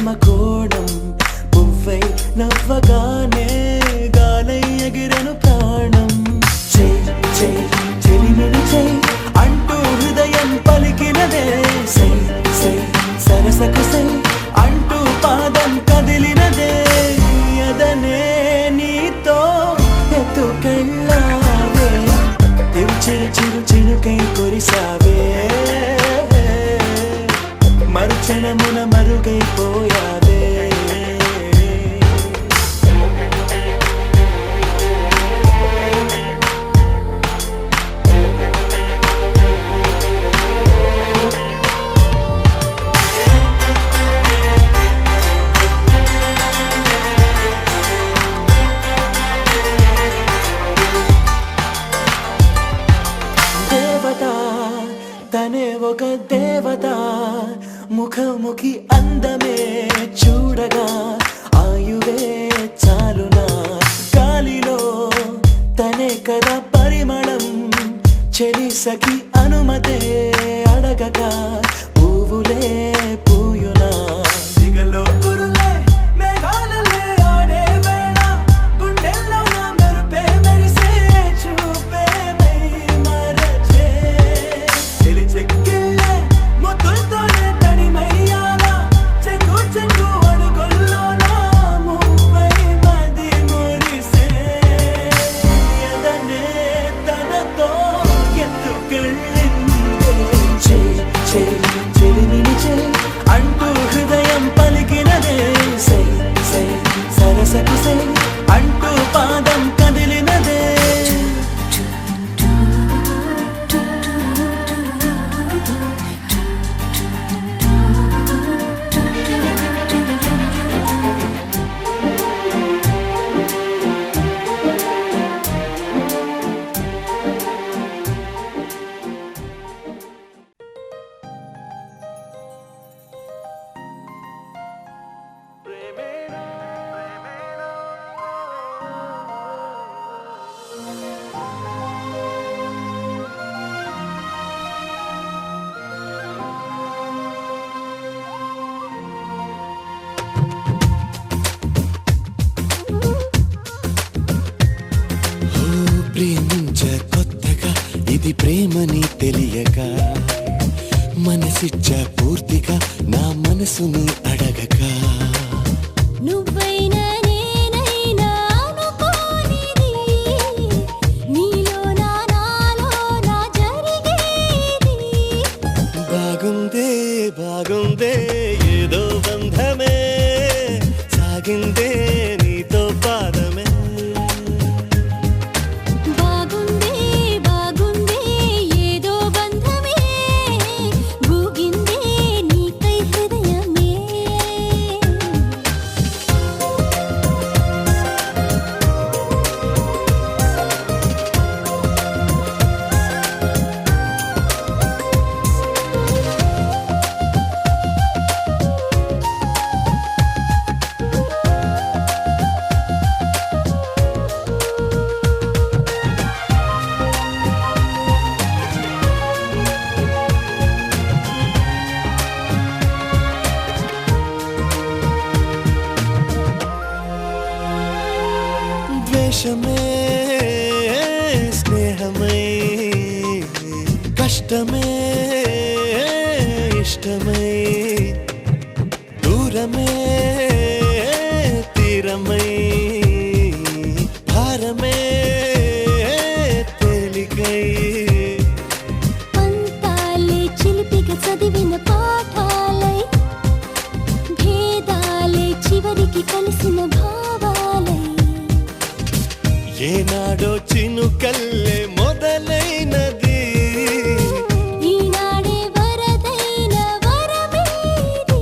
ప్రేమ కోణం పువ్వై నవ్వగానే గాలై ఎగిరెను ప్రాణం చెయ్ చెయ్ చెలిమిని చెయ్ అంటూ హృదయం పలికినదే సై సై సరసకు సై అంటూ పాదం కదిలినదే ఎదనే నీతో ఎత్తుకెళ్ళావే చిరు చిరు చిరుకై కురిసావే మరుక్షణమున మరుగైపోయావే తనే ఒక దేవత ముఖముఖి అందమే చూడగా ఆయువే చాలునా గాలిలో తనే కదా పరిమళం చెలి సఖి అనుమతే అడగగా పువ్వులే పూయునా దిగలో గురులే మేఘాలలే ఆడే వేళ గుండెల్లో నా మెరుపే మెరిసే చూపే మై మరచే చెలి చెక్కిళ్ళే ముద్దులతోనే తడిమయ్యాలా చెంగు చెంగు అడుగుల్లోనా ముప్పై మది మురిసే ఎదనే తనతో ఎత్తుకెళ్ళిందే చెయ్ చెయ్ చెలిమిని చెయ్ అంటూ హృదయం పలికినదే సై సై సరసకు సై అంటూ పాదం కదిలినదే ప్రేమించ కొత్తగా ఇది ప్రేమని తెలియక మనసిచ్చ పూర్తిగా నా మనసుని అడగక నువ్వైనా నేనైనా అనుకోనిది నీలో నాలో నా జరిగేది బాగుందే బాగుందే ఏదో బంధమే సాగిందే నీతో పాదమే బాగుందే బాగుందే ఏదో బంధమే గూగిందే నీకై హృదయమే ద్వేషమే స్నేహమై కష్టమే ఇష్టమై దూరమే తీరమై భారమే తేలికై పంతాలే చిలిపిగా చదివిన పాఠాలై భేదాలే చివరికి కలిసిన భావాలై ఏనాడో చినుకల్లే మొదలైనది ఈనాడే వరదైన వరమేది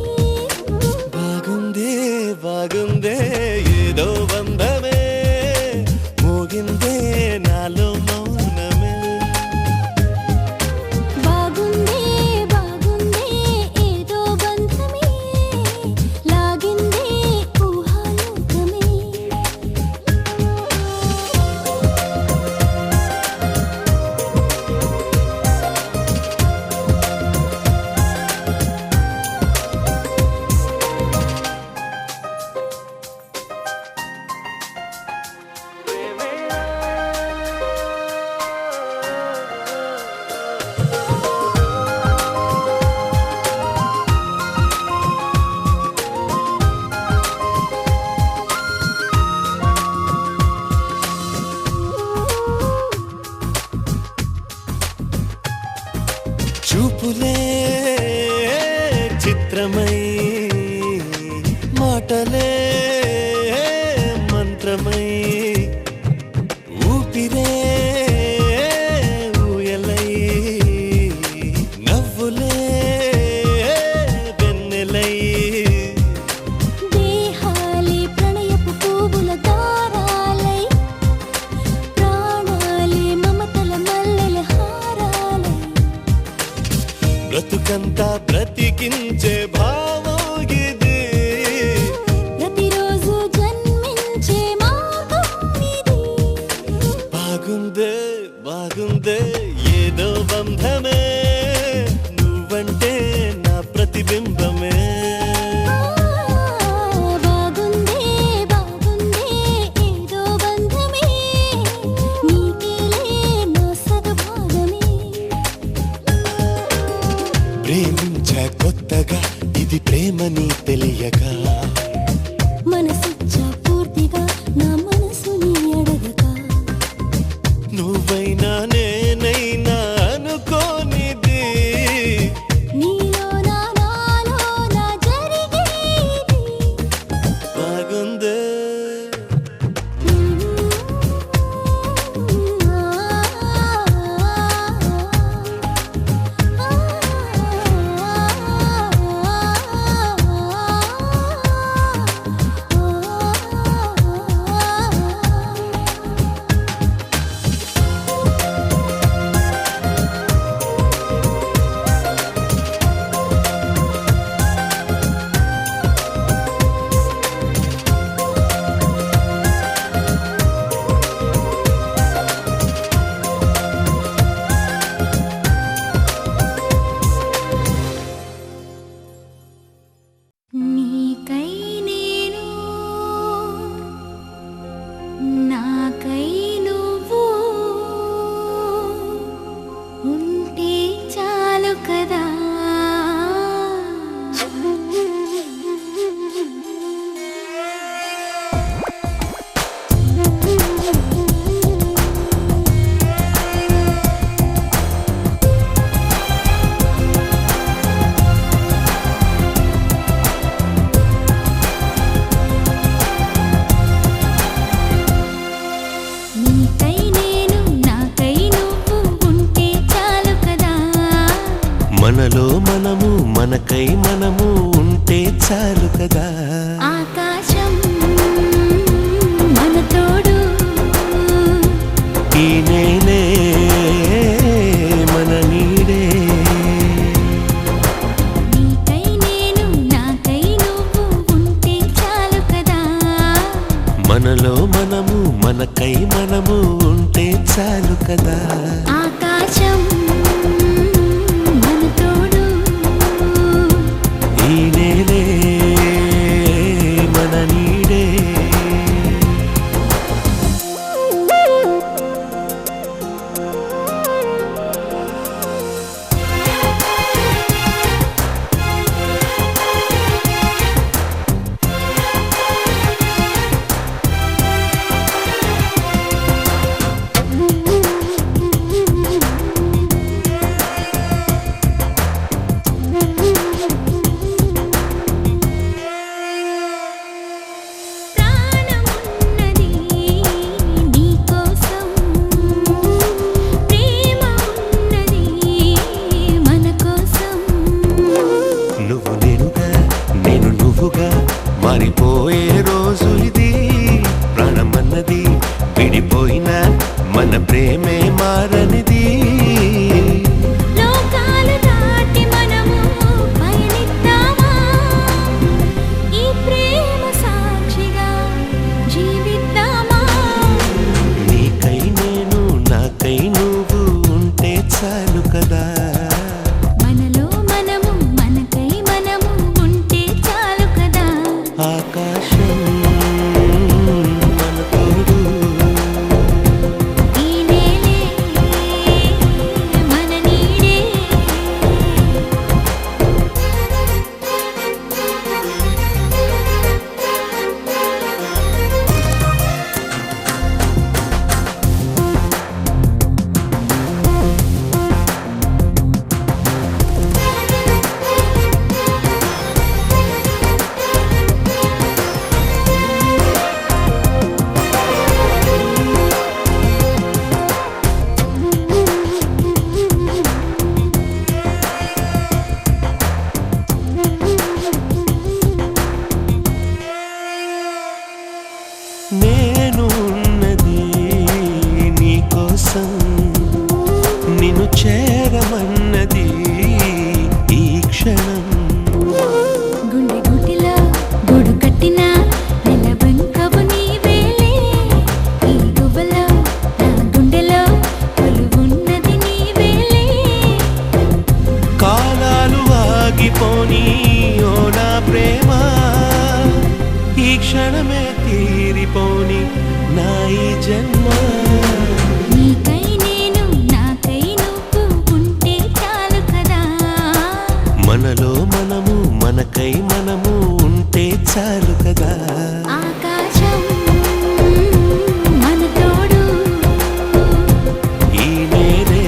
బాగుందే బాగుందే ఏదో బంధమే మోగిందే నాలో మౌనమే బాగుందే బాగుందే ఏదో బంధమే లాగిందే ఊహాలోకమే చిత్రమై మాటలే మంత్రమై ఊపిరే ఊయలై నవ్వులే వెన్నెలై దేహాలే ప్రణయపు పువ్వుల దారాలై ప్రాణాలే మమతల మల్లెల హారాలై బ్రతుకంతా బ్రతికించే భావం ఇది ప్రతిరోజు జన్మించే మార్గం ఇది బాగుందే బాగుందే ఏదో బంధమే నువ్వంటే నా ప్రతిబింబమే బాగుందే బాగుందే ఏదో బంధమే నీకేలే నా సగభాగమే ప్రేమించా కొత్తగా ఇది ప్రేమని తెలియగా మనసిచ్చా పూర్తిగా నా మనసుని అడగగా నువ్వైనా నేనైనా అనుకోనిది నీలో నాలో జరిగేది బాగుందే నీకై నేను నాకై నువ్వు ఉంటే చాలు కదా నీకై నేను నాకై నువ్వు ఉంటే చాలు కదా మనలో మనము మనకై మనము ఉంటే చాలు కదా ఆకాశం మన తోడు ఈ నేనే మన నీడే నీకై నేను నాకై నువ్వు ఉంటే చాలు కదా మనలో మనము మనకై మనము ఉంటే చాలు కదా ఆకాశం మన తోడు ఈ నేలే మన నీడే ప్రాణమున్నది నీకోసం ప్రేమ ఉన్నది మన కోసం నువ్వు నేనుగా నేను నువ్వుగా మారిపోయే రోజు ఇది ప్రాణమన్నది విడిపోయినా మన ప్రేమే మారనిది లోకాలు దాటి మనము పయనిద్దామా ఈ ప్రేమ సాక్షిగా జీవిద్దామా నీకై నేను నాకై నువ్వు ఉంటే చాలు కదా మనలో మనము మనకై మనము ఉంటే చాలు కదా ఆకాశం మన తోడు ఈ నేలే ప్రేమ ఈ క్షణమే తీరిపోని నా ఈ జన్మ నీకై నేను నాకై నువ్వు ఉంటే చాలు కదా మనలో మనము మనకై మనము ఉంటే చాలు కదా ఆకాశం మన తోడు ఈ నేడే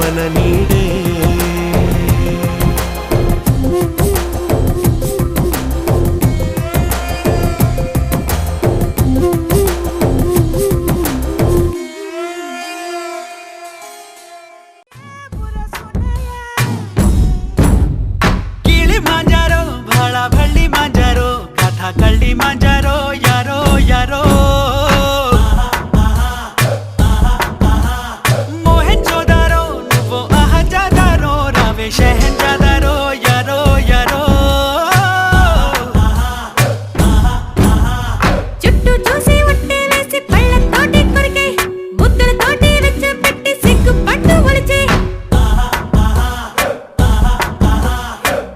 మన నీడే ಗಿಳಿ ಮಾಂಜಾರೋ ಭಾಳ ಬಳ್ಳಿ ಮಾಂಜಾರೋ ಕಥಾ ಕಳ್ಳಿ ಮಾಂಜಾರೋ ಯಾರೋ ಯಾರೋ ಮೋಹನ್ ಜೋದಾರೋ నువ్వు అహజాదారో రావే షెహన్జాదారో యారో యారో చుట్టూ చూసి ఉట్టే వేసి పళ్ళతోటి కొరికే ముద్దలతోటి వెచ్చబెట్టి సిగ్గు పట్టు ఒలిచే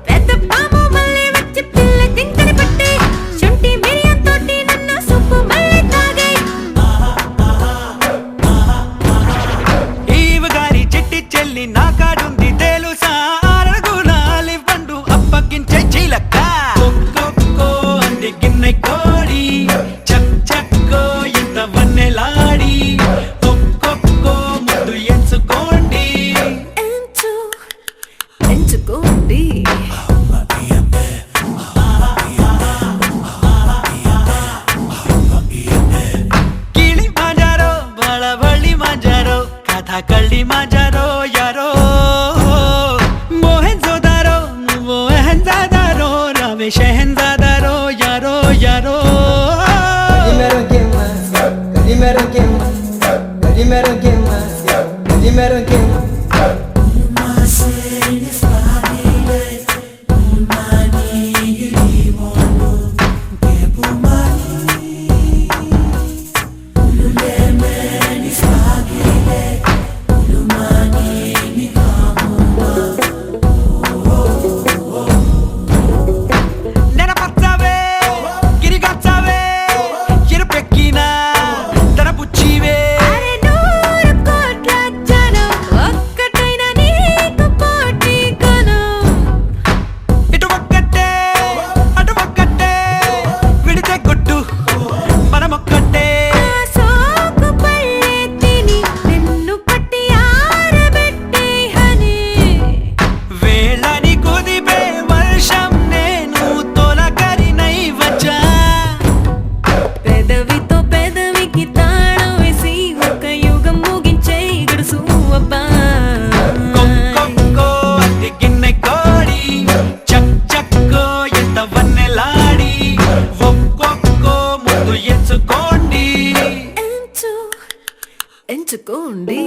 పెద్ద పాము మళ్ళీ వచ్చి పిల్ల జింకని పట్టి శుంఠి మిరియంతోటి నన్ను సుప్పు మళ్ళీ తాగే ఈవ గారి చిట్టి చెల్లి నా కాడుంది తెలుసా అరగులాలి పండు అప్పగించే చిలక కొక్కో అంది గిన్నె కోడి చక్ చక్కో ఎంత వన్నెలాడి ఒక్కొక్కో ముందు ఎంచుకోండి ఎంచుకోండి గిಳಿ మాంజారో బళ బళ్ళి మాంజారో కథా కళ్ళి మాంజారో యారో మోహన్ జోదారో నువ్వు అహంజాదారో రావే షెహన్జాదారో యారో యారో Calimero que más, calimero que más, calimero que más. నెనపచ్చావే గిరిగచ్చావే ఎరుపెక్కిన తన పుచ్చివే అరే నూరు కోట్ల జనం ఒక్కటైనా నీకు పోటీ కొను ఇటు ఒక్కటే అటు ఒక్కటే విడితే కొట్టు మనమొక్కటే నా సోకు పళ్ళే తిని నిన్ను పట్టి ఆరబెట్టే హని వేళని కుదిపే వర్షం నేను తొలకరినై వచ్చా పెదవితో పెదవికి తాళం వేసి ఒక యుగం ముగించే గడుసు అబ్బా కొక్కో అతి గిన్నె కోడి చక్ చక్కో ఎంత వన్నెలాడి ఒక్కొక్కో ముందు ఎంచుకోండి ఎంచుకోండి